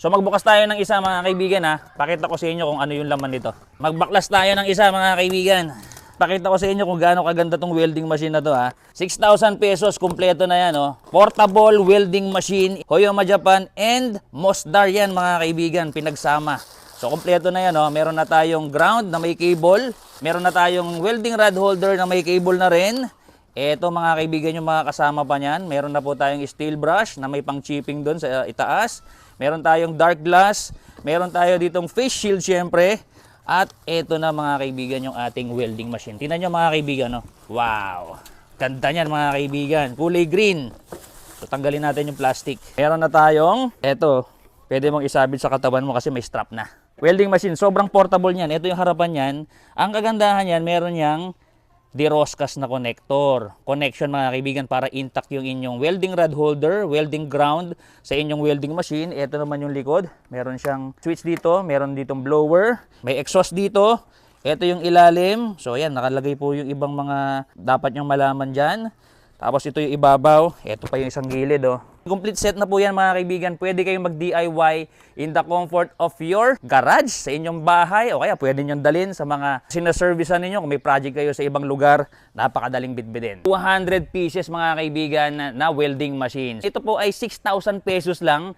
So magbukas tayo ng isa mga kaibigan ha. Pakita ko sa inyo kung ano yung laman nito. Magbaklas tayo ng isa mga kaibigan. Pakita ko sa inyo kung gaano kaganda tong welding machine na to ha. 6,000 pesos, kumpleto na yan oh. Portable welding machine, Hoyoma Japan and Mosdar yan mga kaibigan, pinagsama. So kumpleto na yan oh. Meron na tayong ground na may cable. Meron na tayong welding rod holder na may cable na rin. Eto mga kaibigan yung mga kasama pa niyan. Meron na po tayong steel brush na may pang chipping doon sa itaas. Meron tayong dark glass. Meron tayo ditong face shield syempre. At eto na mga kaibigan yung ating welding machine. Tingnan nyo mga kaibigan. No? Wow! Ganda niyan mga kaibigan. Kulay green. So tanggalin natin yung plastic. Meron na tayong, eto, pwede mong isabit sa katawan mo kasi may strap na. Welding machine, sobrang portable niyan. Ito yung harapan niyan. Ang kagandahan niyan, meron niyang Diroscas na connector. Connection mga kaibigan para intact yung inyong welding rod holder, welding ground sa inyong welding machine. Ito naman yung likod. Meron siyang switch dito, meron ditong blower, may exhaust dito. Ito yung ilalim. So ayan, nakalagay po yung ibang mga dapat nyong malaman dyan. Tapos ito yung ibabaw. Ito pa yung isang gilid oh. Complete set na po yan mga kaibigan. Pwede kayong mag-DIY in the comfort of your garage, sa inyong bahay, o kaya pwede nyo dalhin sa mga sinaservicean ninyo. Kung may project kayo sa ibang lugar, napakadaling bitbitin. 200 pieces mga kaibigan na welding machines. Ito po ay 6,000 pesos lang.